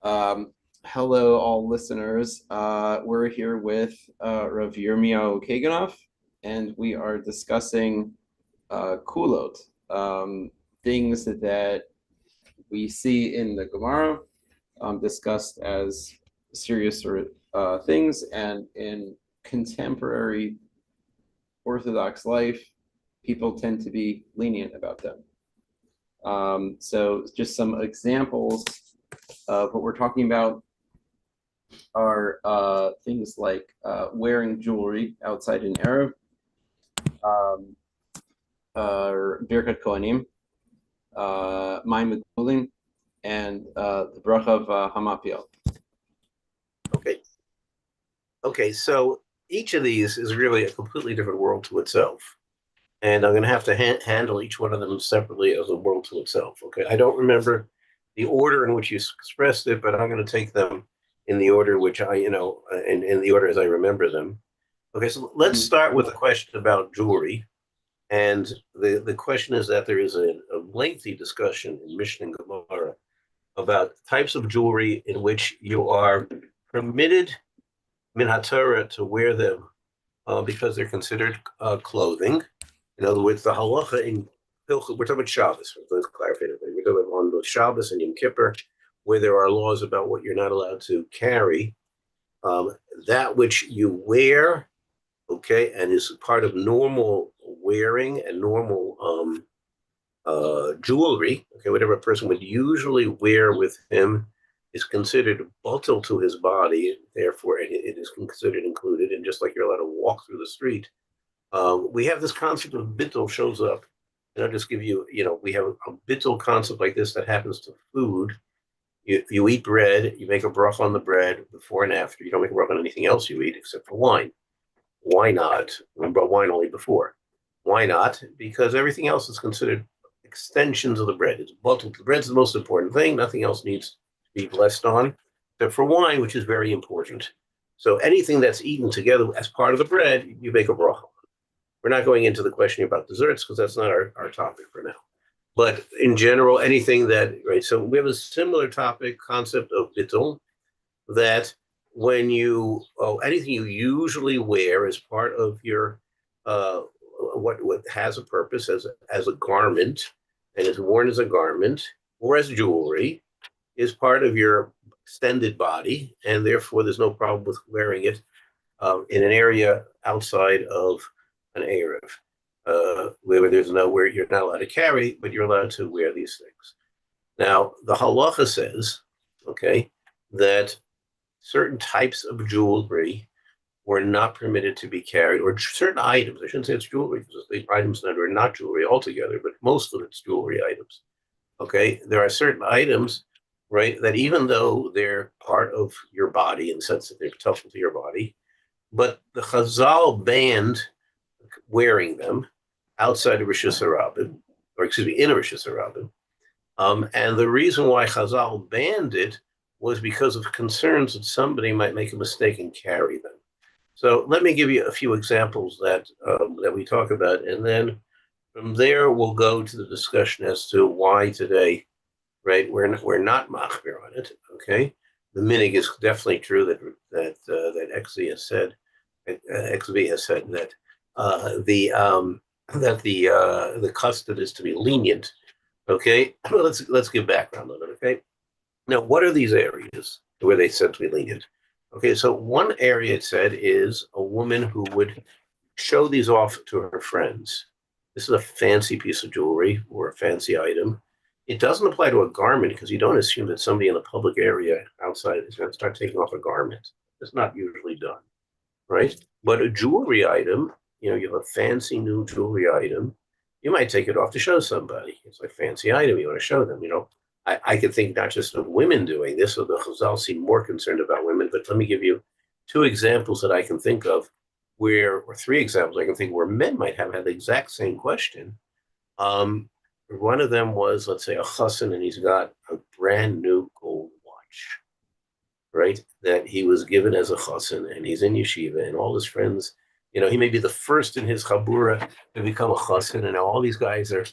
Um, Hello, all listeners. We're here with Rav Yirmiyohu Kaganoff, and we are discussing Kulot, things that we see in the Gemara, discussed as serious things, and in contemporary Orthodox life, people tend to be lenient about them. So, just some examples of what we're talking about are things like wearing jewelry outside an Erev, um, Birkat Kohanim, Mayim Megulim, and the bracha of Hamapiel. Okay. Okay, so each of these is really a completely different world to itself. And I'm going to have to handle each one of them separately as a world to itself. Okay, I don't remember the order in which you expressed it, but I'm going to take them in the order which in the order as I remember them. Okay, so let's start with a question about jewelry. And the question is that there is a lengthy discussion in Mishnah and Gemara about types of jewelry in which you are permitted min haTorah to wear them because they're considered clothing. In other words, the halacha in Hilchot, we're talking about Shabbos. Let's clarify it. We're talking about on the Shabbos and Yom Kippur, where there are laws about what you're not allowed to carry. That which you wear, okay, and is part of normal wearing and normal jewelry, okay, whatever a person would usually wear with him is considered bottle to his body, therefore it is considered included. And just like you're allowed to walk through the street, we have this concept of bittul shows up. And I'll just give you, we have a bittul concept like this that happens to food. You eat bread, you make a bracha on the bread before and after. You don't make a bracha on anything else you eat except for wine. Why not? We brought wine only before. Why not? Because everything else is considered extensions of the bread. It's bottled. The bread's the most important thing. Nothing else needs to be blessed on, except for wine, which is very important. So anything that's eaten together as part of the bread, you make a bracha. We're not going into the question about desserts because that's not our topic for now. But in general, anything that, right, so we have a similar topic, concept of bittul, that when anything you usually wear as part of your, what has a purpose as a garment and is worn as a garment or as jewelry is part of your extended body, and therefore there's no problem with wearing it in an area outside of an Erev, where you're not allowed to carry, but you're allowed to wear these things. Now, the halacha says, okay, that certain types of jewelry were not permitted to be carried, or certain items. I shouldn't say it's jewelry, because the items that are not jewelry altogether, but most of it's jewelry items. Okay, there are certain items, right, that even though they're part of your body in the sense that they're tough to your body, but the Chazal banned wearing them outside of Rosh Hashanah, or excuse me, in a Rosh Hashanah. And the reason why Chazal banned it was because of concerns that somebody might make a mistake and carry them. So let me give you a few examples that we talk about, and then from there we'll go to the discussion as to why today, right, we're not machmir on it. Okay, the minig is definitely true that XV has said that the custom is to be lenient. Okay, let's give background on it. Okay, now what are these areas where they said to be lenient? Okay, so one area it said is a woman who would show these off to her friends. This is a fancy piece of jewelry or a fancy item. It doesn't apply to a garment because you don't assume that somebody in a public area outside is going to start taking off a garment. It's not usually done, right? But a jewelry item, you have a fancy new jewelry item, you might take it off to show somebody. It's like a fancy item, you want to show them, I could think not just of women doing this, or the Chazal seem more concerned about women, but let me give you two examples that I can think of or three examples I can think where men might have had the exact same question. One of them was, let's say, a chassan, and he's got a brand new gold watch, right, that he was given as a chassan, and he's in yeshiva, and all his friends, he may be the first in his chabura to become a chassan, and all these guys are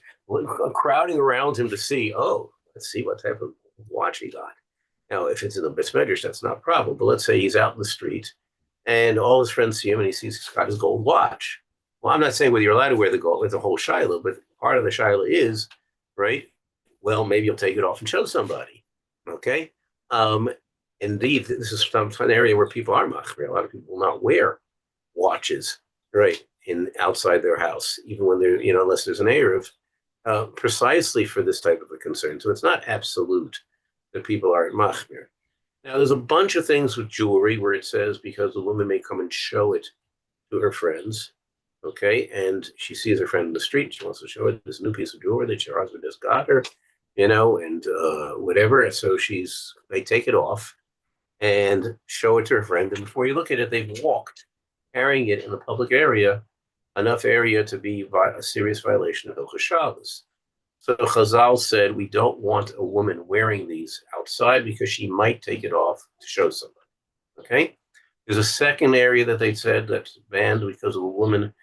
crowding around him to see, let's see what type of watch he got. Now, if it's in the Beit Medrash, that's not a problem. But let's say he's out in the street and all his friends see him and he sees he's got his gold watch. Well, I'm not saying whether you're allowed to wear the gold, it's a whole shiloh, but part of the shiloh is, right? Well, maybe you'll take it off and show somebody. Okay. Um, Indeed, this is some an area where people are machmir. A lot of people will not wear watches, right, in outside their house, even when they're, unless there's an eruv, precisely for this type of a concern. So it's not absolute that people aren't machmir. Now, there's a bunch of things with jewelry where it says because the woman may come and show it to her friends, okay, and she sees her friend in the street, she wants to show her this new piece of jewelry that her husband just got her, and whatever. And so they take it off and show it to her friend. And before you look at it, they've walked carrying it in the public area, enough area to be a serious violation of Hilchos Shabbos. So Chazal said we don't want a woman wearing these outside because she might take it off to show somebody. Okay? There's a second area that they said that's banned because a woman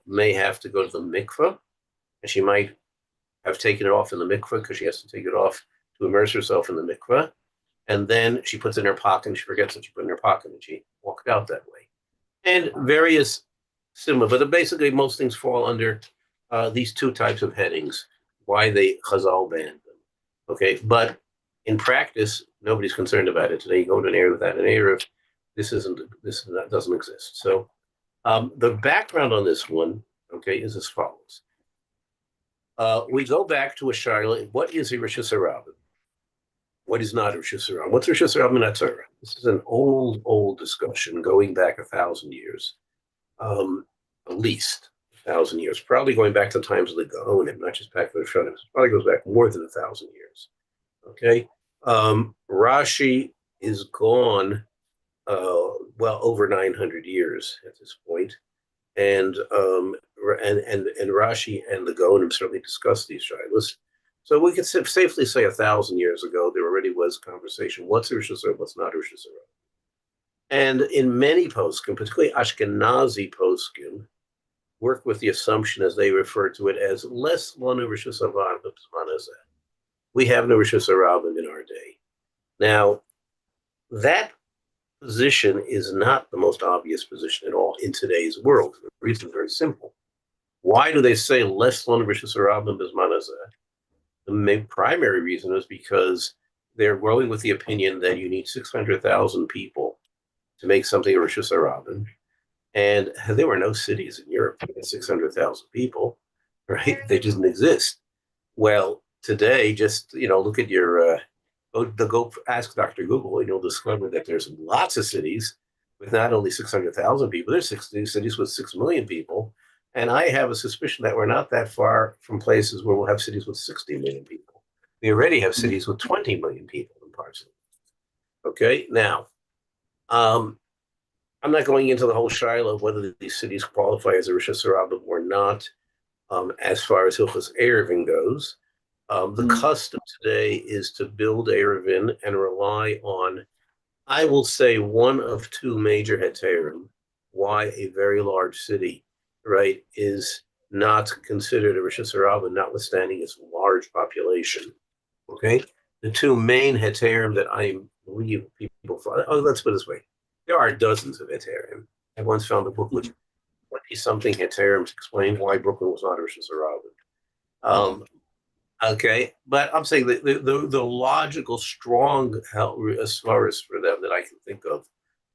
may have to go to the mikveh, and she might have taken it off in the mikveh because she has to take it off to immerse herself in the mikveh. And then she puts it in her pocket and she forgets what she put in her pocket and she walked out that way. And various similar, but basically most things fall under these two types of headings, why they Chazal banned them. Okay, but in practice, nobody's concerned about it. Today you go to an area without an eruv, doesn't exist. So the background on this one, okay, is as follows. We go back to a Shiloh. What is a Rosh Hashanah? What is not Rosh Hashanah? What's Rosh Hashanah Torah? This is an old discussion going back 1,000 years, at least 1,000 years. Probably going back to the times of the Gaonim, not just back to the Shonim. It probably goes back more than 1,000 years. Okay, Rashi is gone, well over 900 years at this point, and Rashi and the Gaonim certainly discussed these shilas. So we could safely say 1,000 years ago, there already was conversation. What's Rosh Hashanah, what's not Rosh Hashanah? And in many poskim, particularly Ashkenazi poskim, work with the assumption, as they refer to it, as less lanu Rosh Hashanah. We have no Rosh Hashanah in our day. Now, that position is not the most obvious position at all in today's world. The reason is very simple. Why do they say less lanu Rosh Hashanah bismanazeh? The main primary reason is because they're growing with the opinion that you need 600,000 people to make something a Rosh Hashanah. And there were no cities in Europe with 600,000 people, right? They didn't exist. Well, today, just, look at your, go ask Dr. Google, and you'll discover that there's lots of cities with not only 600,000 people, there's 60 cities with 6 million people. And I have a suspicion that we're not that far from places where we'll have cities with 60 million people. We already have cities with 20 million people in parts of it. Okay, now, I'm not going into the whole shiloh of whether these cities qualify as a Rosh Hashanah or not, as far as Hilchos Eruvin goes. The custom today is to build Eruvin and rely on, I will say, one of two major heterim, why a very large city, right, is not considered a Rosh Hashanah, notwithstanding its large population. Okay, the two main heterim that I believe people find. Oh, let's put it this way: there are dozens of heterim. I once found a book with 20-something heterim to explain why Brooklyn was not a Rosh Hashanah. Okay, but I'm saying the logical, strong as far as for them that I can think of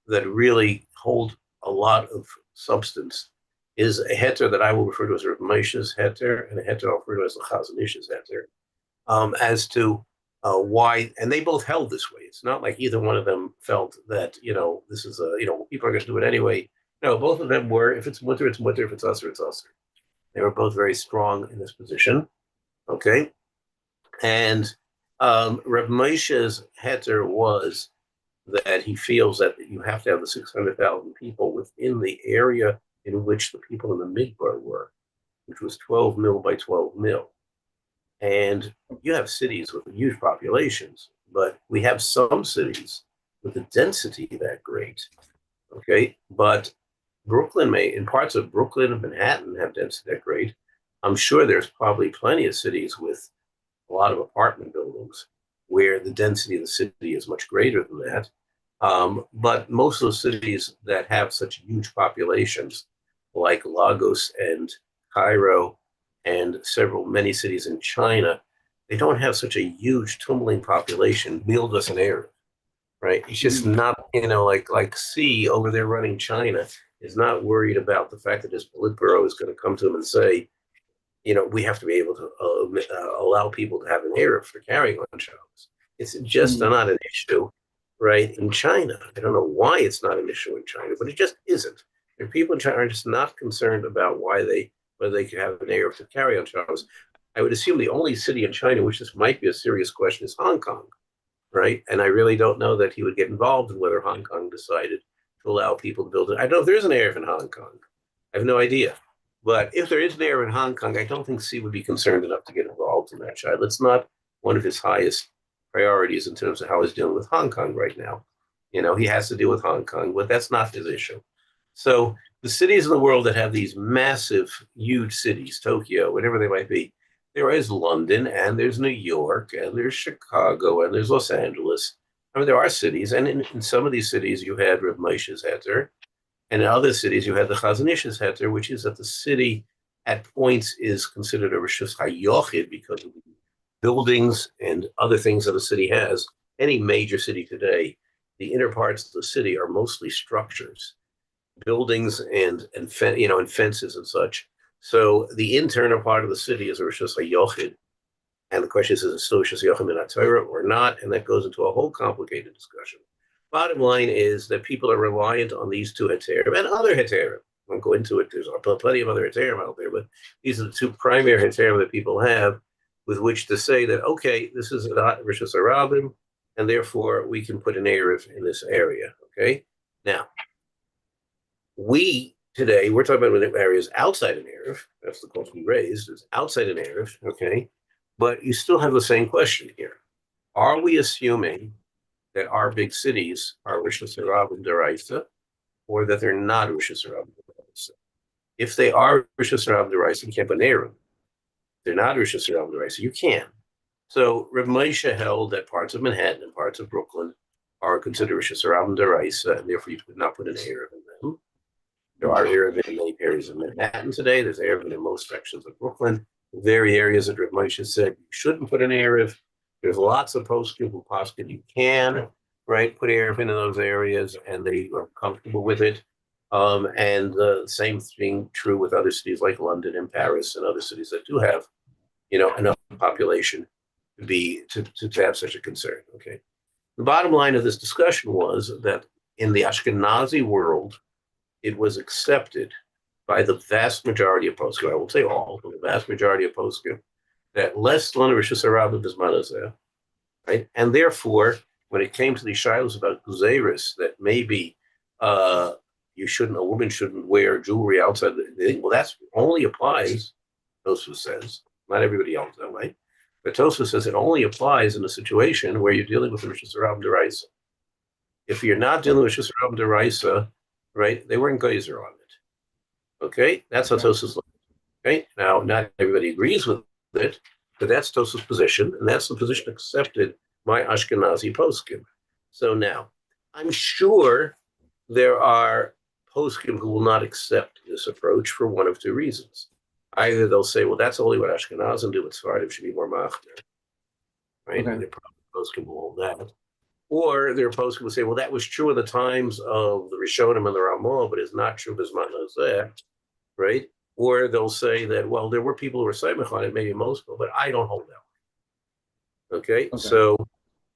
that really hold a lot of substance is a heter that I will refer to as Rabbi Moshe's heter and a heter I'll refer to as the Chazon Ish's heter, as to why, and they both held this way. It's not like either one of them felt that, this is people are going to do it anyway. No, both of them were, if it's mutter, it's mutter, if it's usher, it's usher. They were both very strong in this position. Okay. And Reb Moshe's heter was that he feels that you have to have the 600,000 people within the area in which the people in the Midbar were, which was 12 mil by 12 mil. And you have cities with huge populations, but we have some cities with a density that great. Okay, but Brooklyn in parts of Brooklyn and Manhattan have density that great. I'm sure there's probably plenty of cities with a lot of apartment buildings where the density of the city is much greater than that. But most of those cities that have such huge populations, like Lagos and Cairo and many cities in China, they don't have such a huge tumbling population. Build us an area, right? It's just Mm, not, like C over there running China is not worried about the fact that his Politburo is going to come to him and say, we have to be able to allow people to have an Eruv for carrying on charges. It's just mm, not an issue, right, in China. I don't know why it's not an issue in China, but it just isn't. And people in China are just not concerned about whether they could have an Eruv to carry on charges. I would assume the only city in China which this might be a serious question is Hong Kong, right? And I really don't know that he would get involved in whether Hong Kong decided to allow people to build it. I don't know if there is an Eruv in Hong Kong. I have no idea. But if there is an Eruv in Hong Kong, I don't think C would be concerned enough to get involved in that child. It's not one of his highest priorities in terms of how he's dealing with Hong Kong right now. He has to deal with Hong Kong, but that's not his issue. So the cities in the world that have these massive, huge cities, Tokyo, whatever they might be, there is London, and there's New York, and there's Chicago, and there's Los Angeles. I mean, there are cities, and in some of these cities, you had Rav Moshe's Heter, and in other cities, you had the Chazon Ish's Heter, which is that the city at points is considered a Rishus HaYochid because of the buildings and other things that a city has. Any major city today, the inner parts of the city are mostly structures, buildings and fences and such. So the internal part of the city is a Rishus HaYochid. And the question is it still Rishus HaYochid in Torah or not? And that goes into a whole complicated discussion. Bottom line is that people are reliant on these two heterim and other heterim. I won't go into it. There's plenty of other heterim out there, but these are the two primary heterim that people have with which to say that, okay, this is not Rishus HaRabim, and therefore we can put an Eruv in this area, okay? Now, we're talking about areas outside an Eruv. That's the question we raised, is outside an Eruv, okay? But you still have the same question here. Are we assuming that our big cities are Rishus HaRabim D'Oraisa, or that they're not Rishus HaRabim D'Oraisa? If they are Rishus HaRabim D'Oraisa, you can't put an Eruv. If they're not Rishus HaRabim D'Oraisa, you can. So Rav Moshe held that parts of Manhattan and parts of Brooklyn are considered Rishus HaRabim D'Oraisa, and therefore you could not put an Eruv in them. There are Eruv in many areas of Manhattan today. There's Eruv in most sections of Brooklyn. The very areas that Rav Moshe said you shouldn't put an Eruv. There's lots of poskim who poskim you can, right, put Eruv in those areas, and they are comfortable with it. And the same thing true with other cities like London and Paris and other cities that do have, enough population to have such a concern. Okay. The bottom line of this discussion was that in the Ashkenazi world, it was accepted by the vast majority of poskim. I won't say all, but the vast majority of poskim that less than Rishus HaRabim Bismanazeh, right? And therefore, when it came to the shilos about Guzeris, that maybe a woman shouldn't wear jewelry outside the thing, well, that only applies, Tosfos says, not everybody else that way, but Tosfos says it only applies in a situation where you're dealing with Rishus HaRabim D'Oraisa. If you're not dealing with Rishus HaRabim D'Oraisa, right, they weren't geyser on it. Okay, that's how Tosfos looks. Okay, now not everybody agrees with it, but that's Tosfos' position, and that's the position accepted by Ashkenazi poskim. So now, I'm sure there are poskim who will not accept this approach for one of two reasons. Either they'll say, well, that's only what Ashkenazim do, it's Sephardim should be more machmir, right? okay. And they're probably poskim who hold that. Or there are poskim who say, well, that was true in the times of the Rishonim and the Ramah, but it's not true Bisman Hazeh, right? Or they'll say that, well, there were people who were Saimach on it, maybe most people, but I don't hold that. Okay? So,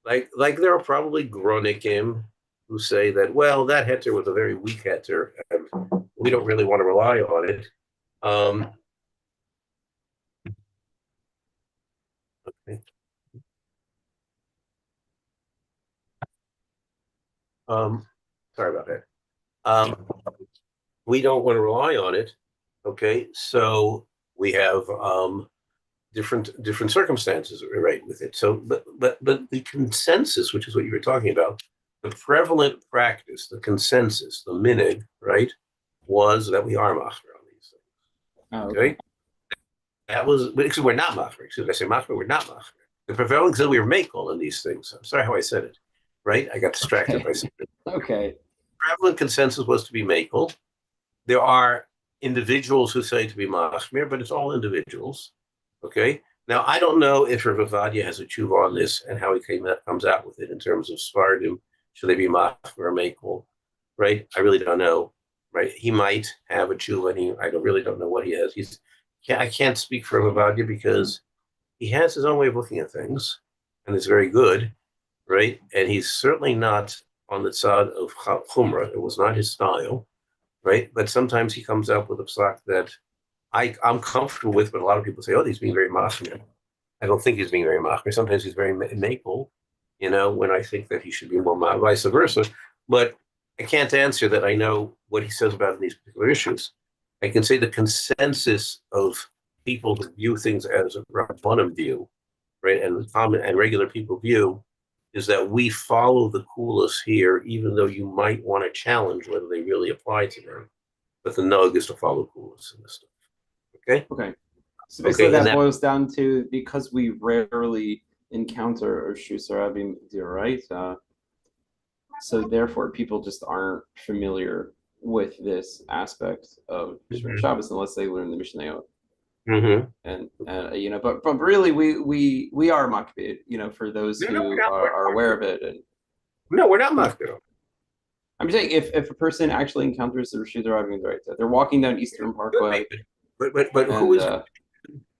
like there are probably Gronikim who say that, well, that heter was a very weak heter, and we don't really want to rely on it. Okay. Sorry about that. We don't want to rely on it. Okay, so we have different circumstances, right, with it. So, but the consensus, which is what you were talking about, the prevalent practice, the consensus, the minig, right, was that we are machmer on these things. Oh, Okay, that was because we're not machmer. Excuse me, I say machmer, we're not machmer. The prevailing that we were makel in these things. I'm sorry how I said it, right? I got distracted Okay. by something. Okay. Prevalent consensus was to be makel. There are individuals who say to be machmir, but it's all individuals. Okay. Now I don't know if Rav Avadia has a tshuva on this and how he comes out with it in terms of Svardim. Should they be machmir or makel? Right. I really don't know. Right. He might have a tshuva, and I really don't know what he has. I can't speak for Rav Avadia because he has his own way of looking at things, and it's very good. Right. And he's certainly not on the side of chumrah. It was not his style, right? But sometimes he comes up with a psak that I'm comfortable with, but a lot of people say, oh, he's being very machmir. I don't think he's being very machmir. Sometimes he's very maple, when I think that he should be more vice versa. But I can't answer that I know what he says about these particular issues. I can say the consensus of people who view things as a Rabbanim view, right, and common and regular people view, is that we follow the Kulos here, even though you might want to challenge whether they really apply to them. But the nug is to follow Kulos in this stuff. Okay? Okay. So basically Okay, and that that, boils down to because we rarely encounter or Shusarabim, right? So therefore people just aren't familiar with this aspect of Shemir mm-hmm, Shabbos unless they learn the Mishnayot. mm-hmm. And but really we are makbid, for those No, no, we're who not. are aware of it. And No, we're not you know, Makbid. I'm saying if a person actually encounters the Rashid driving the right side, they're walking down Eastern Could be, Parkway, but and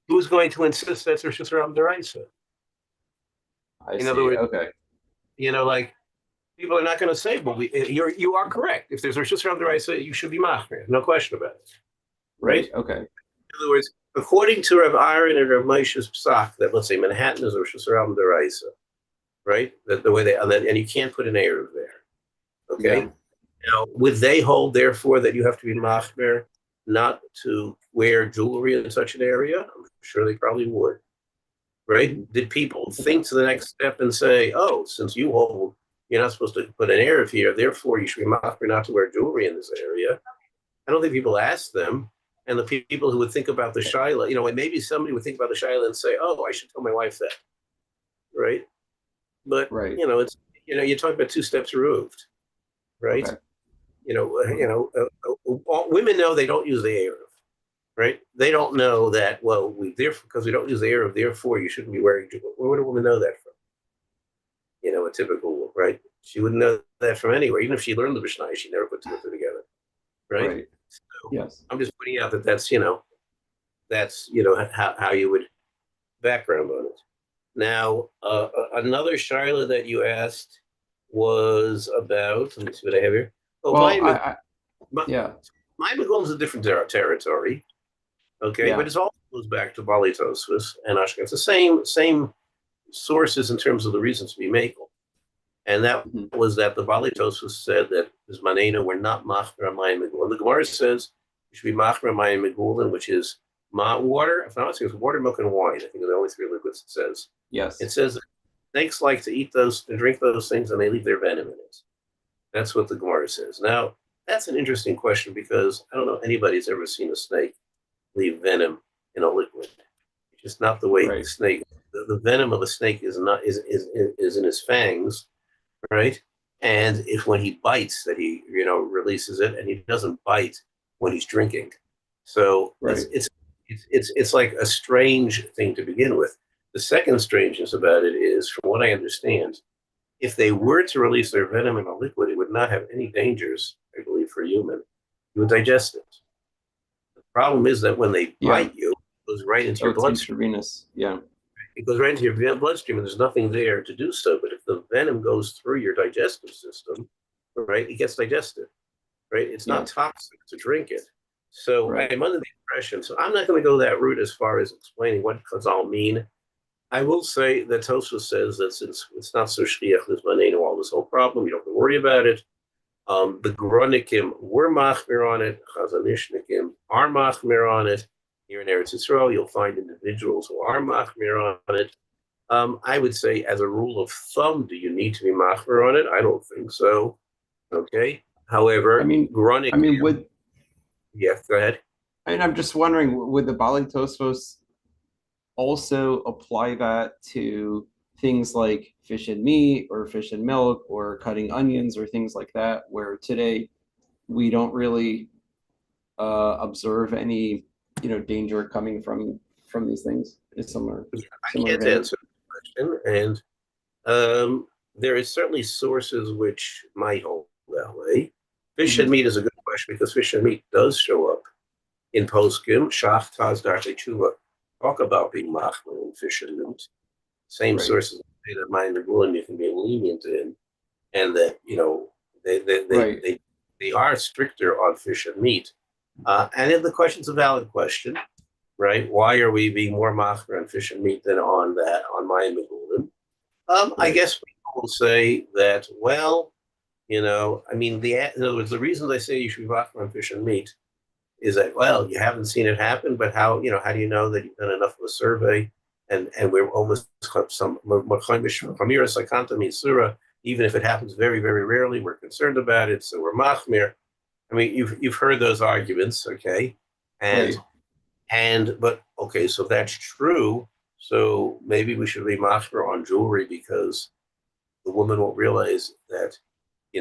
who's going to insist that there's just around the right? I In other see. words, Okay, like people are not going to say, well, you are correct. If there's just around the right, you should be machmir. No question about it, right? right. Okay, In other words, according to Rav Aaron and Rav Moshe's psak, that let's say Manhattan is Rosh Hashanah Deraisa, right? That the way and you can't put an Erev there. yeah, Okay. Now, would they hold therefore that you have to be machmer not to wear jewelry in such an area? I'm sure they probably would. Right? mhm, Did people okay, think to the next step and say, "Oh, since you hold, you're not supposed to put an Erev here, therefore you should be machmer not to wear jewelry in this area"? I don't think people asked them. And the people who would think about the shaila, and maybe somebody would think about the shaila and say, "Oh, I should tell my wife that," right? But right. it's you're talking about two steps removed, right? Okay, Women know they don't use the Erev, right? They don't know that. Well, because we don't use the Erev, therefore you shouldn't be wearing jewelry. Where would a woman know that from? A typical, right? She wouldn't know that from anywhere. Even if she learned the Mishnah, she never put two and two together, right? right. So Yes. I'm just pointing out that's how you would background on it. Now, another Shiloh that you asked was about. Let me see what I have here. Oh, Well, my, yeah, my is a different territory. Okay, but yeah, it all goes back to Bali Tosfos and Ashkenaz. It's the same sources in terms of the reasons to be makel. And that mhm, was that the Bali Tosfos said that Zmanena were not machmer mayim megulin. The Gemara says you should be machmer mayim megulin, which is water. If I'm not mistaken, it's water, milk, and wine. I think are the only three liquids it says. It yes, says that snakes like to eat those and drink those things, and they leave their venom in it. That's what the Gemara says. Now, that's an interesting question because I don't know anybody's ever seen a snake leave venom in a liquid. It's just not the way the right, snake. The venom of a snake is in his fangs, right? And if when he bites that he releases it, and he doesn't bite when he's drinking. So right. it's like a strange thing to begin with. The second strangeness about it is, from what I understand, if they were to release their venom in a liquid, it would not have any dangers, I believe, for a human. You would digest it. The problem is that when they Yeah. bite you, it goes right into Oh, your it's bloodstream. intravenous. Yeah. It goes right into your bloodstream, and there's nothing there to do so. But if the venom goes through your digestive system, right, it gets digested, right? It's Yeah. not toxic to drink it. So Right. I'm under the impression. So I'm not going to go that route as far as explaining what Chazal mean. I will say that Tosfos says that since it's not so shchiach l'zmanenu, all this whole problem, you don't have to worry about it. The Gronikim were machmir on it. Chazanishnikim are machmir on it. Here in Eretz Yisrael, you'll find individuals who are machmir on it. I would say, as a rule of thumb, do you need to be machmir on it? I don't think so. Okay. I However, mean, I mean, Gronikim, would yeah, go ahead. I mean, I'm just wondering, would the Bali Tosfos also apply that to things like fish and meat or fish and milk or cutting onions or things like that, where today we don't really observe any, danger coming from these things. Is I similar can't vein. answer the question, and there is certainly sources which might hold that way. Fish and Hmm. meat is a good question because fish and meat does show up in poskim. Shach Taz Darkei Tshuva talk about being machmir in fish and meat. Same Right, sources say that mind the ruling you can be lenient in, and that they they they right, they, they are stricter on fish and meat. And then the question's a valid question, right? Why are we being more machmir on fish and meat than on that on mind the ruling? I right, guess people will say that, well, I mean, in other words, the reason they say you should be machmir on fish and meat is that, well, you haven't seen it happen, but how do you know that you've done enough of a survey? And we're almost some even if it happens very, very rarely, we're concerned about it, so we're machmir. I mean, you've heard those arguments, okay? And right. but okay, so that's true. So maybe we should be machmir on jewelry because the woman won't realize that,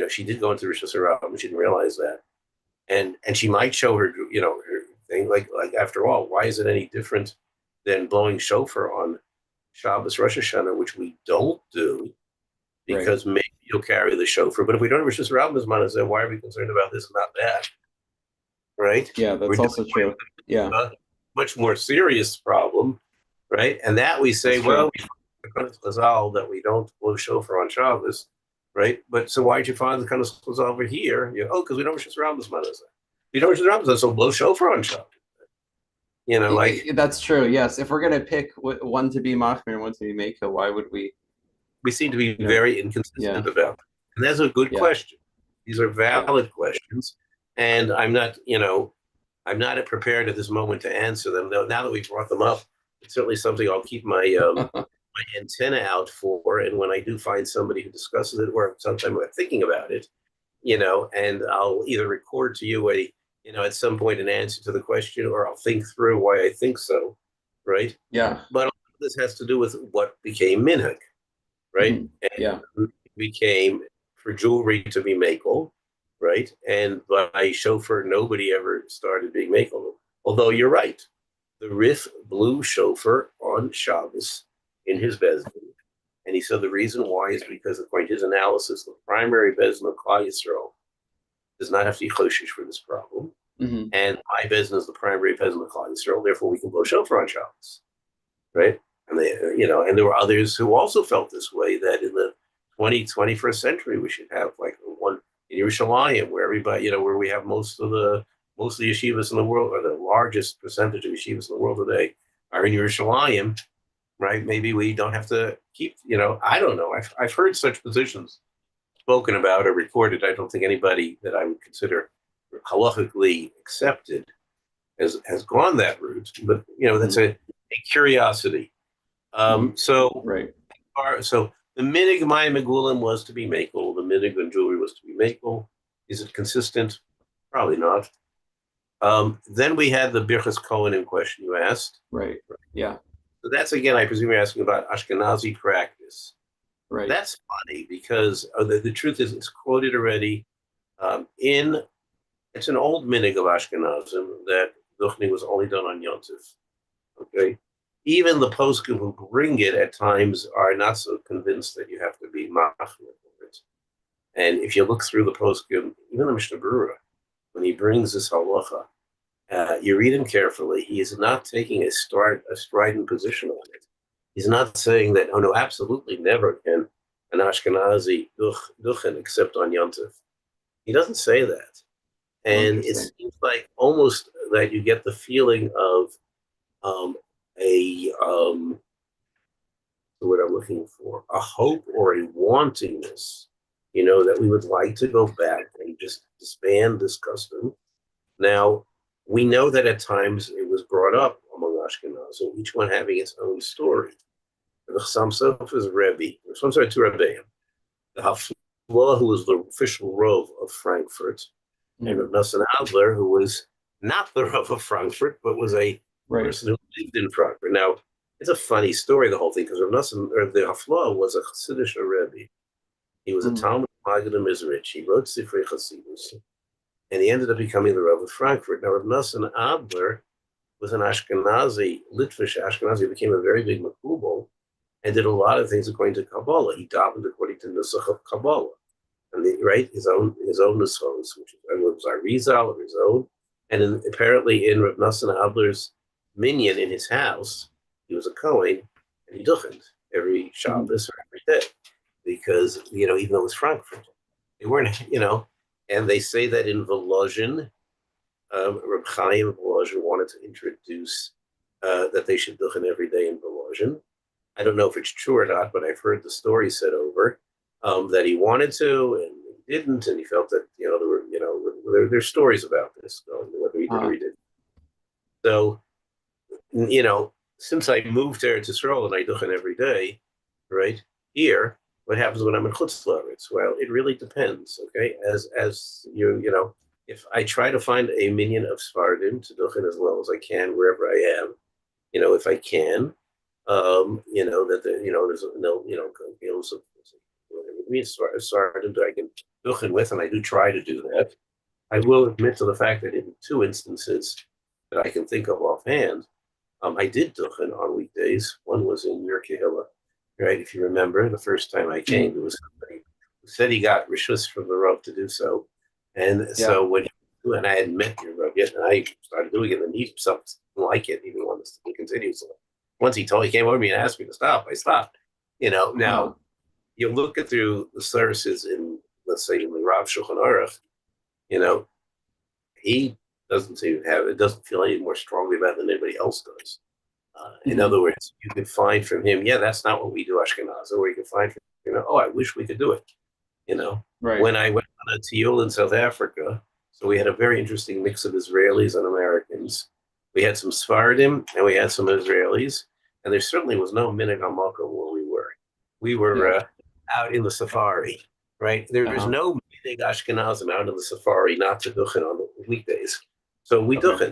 she did go into Rishus Harabim, and she didn't realize that, and she might show her, her thing, like after all, why is it any different than blowing shofar on Shabbos Rosh Hashanah, which we don't do Right. because maybe you'll carry the shofar, but if we don't have Rishus Harabim, then why are we concerned about this and not that, right? Yeah, We're that's doing also true. Yeah, a much more serious problem, right? And that we say, that's true. well, we find the Chazal that we don't blow shofar on Shabbos, right? But so why did you find the kind of Chazal over here? Because we don't Rishus Harabim. We don't Rishus Harabim, so blow shofar on Shabbos. Like That's true. Yes, if we're gonna pick one to be Machmir and one to be Meka, why would we? we seem to be You know, very yeah, inconsistent about that. And that's a good yeah, question. These are yeah. valid questions. And I'm not prepared at this moment to answer them. Though now that we've brought them up, it's certainly something I'll keep my antenna out for. And when I do find somebody who discusses it, or sometime I'm thinking about it, and I'll either record to you at some point an answer to the question, or I'll think through why I think so, right? Yeah. But this has to do with what became minhag, right? Hmm. And Yeah. it became for jewelry to be makel, right? And by shofar, nobody ever started being makel. Although you're right, the Rif blew shofar on Shabbos in his bezdin, and he said the reason why is because, according to his analysis, the primary bezdin of Klal Yisrael does not have to be choshish for this problem, Hmm. and my bezdin is the primary bezdin of Klal Yisrael. Therefore, we can blow shofar on Shabbos, right? And and there were others who also felt this way, that in the 21st century we should have like one in Yerushalayim, where everybody, where we have most of the yeshivas in the world, or the largest percentage of yeshivas in the world today are in Yerushalayim, right? Maybe we don't have to keep, I don't know. I've heard such positions spoken about or recorded. I don't think anybody that I would consider halachically accepted has gone that route, but that's Hmm. a curiosity. Hmm. So Right. the minig Maya Megulim was to be makel. The minig on jewelry was to be makel. Is it consistent? Probably not. Then we had the Birchas Kohen in question you asked. Right. Yeah. So that's, again, I presume you're asking about Ashkenazi practice. Right. That's funny because the truth is it's quoted already in it's an old minig of Ashkenazim that Duchni was only done on Yontif. Okay, even the poskim who bring it at times are not so convinced that you have to be machmir for it. And if you look through the poskim, even the Mishnah Berurah, when he brings this halacha, you read him carefully. He is not taking a strident position on it. He's not saying that, oh no, absolutely never can an Ashkenazi duchen except on Yontif. He doesn't say that. Oh, And it interesting. seems like almost that you get the feeling of um, a what I'm looking for, a hope or a wantingness, that we would like to go back and just disband this custom. Now, we know that at times it was brought up among Ashkenazim, each one having its own story. The Chassam Sofer's Rebbe, or some sort of two Rebbeim, the Haflah, who was the official Rov of Frankfurt, and Hmm. Rav Nosson Adler, who was not the Rav of Frankfurt, but was a Right. person who lived in Frankfurt. Now, it's a funny story, the whole thing, because Rav Nosson, or the Hafla was a Chassidish Rebbe. He was a Mm. Talmud Maggid Mizrich. He wrote Sifrei Chassidus, and he ended up becoming the Rav of Frankfurt. Now, Rav Nosson Adler was an Ashkenazi, Litvish Ashkenazi, became a very big Makubal and did a lot of things according to Kabbalah. He davened according to Nusach of Kabbalah, and right, his own Nuschos, which was Arizal of his own, and apparently in Rav Nosson Adler's minyan in his house, he was a Kohen, and he duchened every Mhm. Shabbos or every day, because even though it was Frankfurt, they weren't, and they say that in Volozhin, Reb Chaim of Volozhin wanted to introduce that they should duchen every day in Volozhin. I don't know if it's true or not, but I've heard the story said over that he wanted to and he didn't, and he felt that there were there's stories about this, whether he did or Uh, he didn't. So since I moved there to Israel and I duchen every day, right here, what happens when I'm in Chutz La'aretz? Well, it really depends. Okay, as if I try to find a minyan of Sfardim to duchen as well as I can wherever I am, if I can, that there's no, Sfardim that I can duchen with, and I do try to do that. I will admit to the fact that in two instances that I can think of offhand, I did duchen on weekdays. One was in Yirmiyohu, right? If you remember, the first time I came, mhm. there was somebody who said he got rishus from the Rav to do so, and Yeah. so when I had met your Rav yet, and I started doing it, and he something like it, he didn't want us to continue. So once he came over to me and asked me to stop, I stopped. Uh, Now you look at through the services in, let's say, in the Rav Shulchan Aruch, you know, he doesn't feel any more strongly about it than anybody else does. In mhm. other words, you could find from him, yeah, that's not what we do, Ashkenaz, or you could find from oh, I wish we could do it. Right. When I went on a Tiyul in South Africa, so we had a very interesting mix of Israelis and Americans. We had some Sfardim and we had some Israelis, and there certainly was no minute on Malcolm where we were. We were Yeah. out in the safari, right? There is Uh-huh. no big Ashkenazim out in the safari not to duchen on the weekdays. So we Okay. duchen.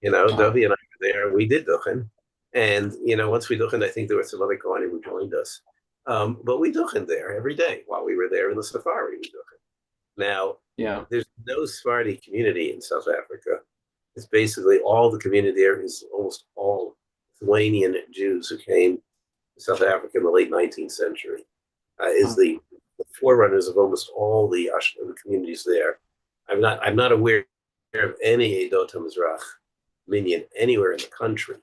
Uh-huh. Dovi and I were there. We did duchen, and once we duchen, I think there were some other Kohanim who joined us. But we duchen there every day while we were there in the safari. We duchen. Now, Yeah. there's no Sephardi community in South Africa. It's basically all the community there is almost all Lithuanian Jews who came to South Africa in the late 19th century. Is Uh, the forerunners of almost all the communities there. I'm not aware of any Edot Mizrach minyan anywhere in the country.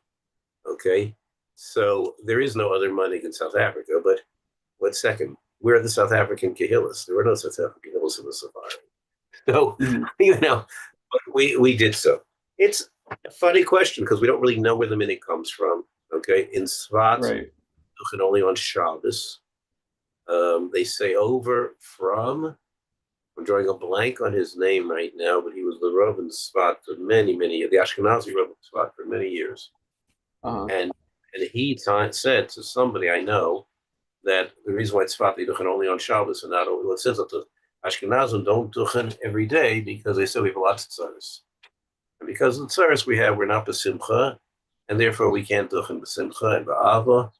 Okay, so there is no other money in South Africa. But what second? Where are the South African Kahillas? There were no South African Kahillas in the safari. So mhm. we did so. It's a funny question because we don't really know where the minute comes from. Okay, in Svat, Right. only on Shabbos. They say over from. I'm drawing a blank on his name right now, but he was the Rav in Svat for many, many years, the Ashkenazi Rav in Svat for many years. Uh-huh. And he said to somebody I know that the reason why it's Svat they duchen only on Shabbos and not only, well, it says that the Ashkenazim don't duchen every day because they say we have lots of tzaras. And because of the tzaras we have, we're not besimcha, and therefore we can't duchen besimcha and ba'ava.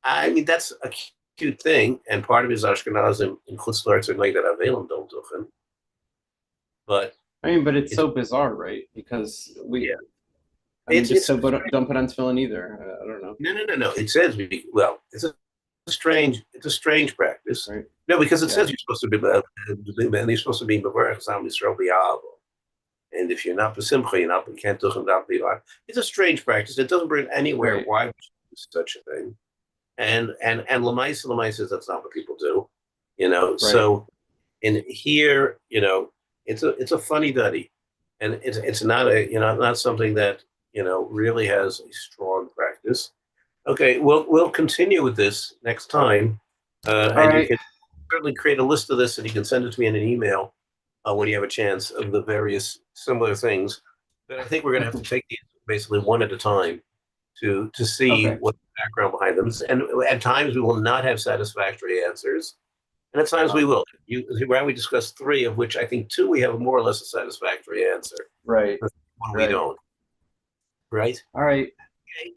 I mean, that's a cute thing, and part of his Ashkenazim in Chutz La'aretz are like that Avelim don't duchen, but I mean, but it's it's so bizarre, right? Because yeah, I mean, just it's so, but don't put on tefillin either. I don't know. no. It says well, it's a strange practice. Right. No, because it Yeah. says you're supposed to be and you're supposed to be Mevarech Sam Yisrael B'Yavo. And if you're not B'Simcha, you can't do it without B'Yavo. It's a strange practice. It doesn't bring anywhere Right. why would you do such a thing. And Lamaisa, that's not what people do. Right. So in here, it's a funny duddy. And it's not not something that, really has a strong practice. Okay, we'll continue with this next time, All and you right. can certainly create a list of this, and you can send it to me in an email when you have a chance of the various similar things. But I think we're going to have to take these basically one at a time to see Okay. what the background behind them is. And at times we will not have satisfactory answers, and at times we Uh, will. Where we discussed three, of which I think two we have more or less a satisfactory answer. right. One we Right. don't. Right? All right.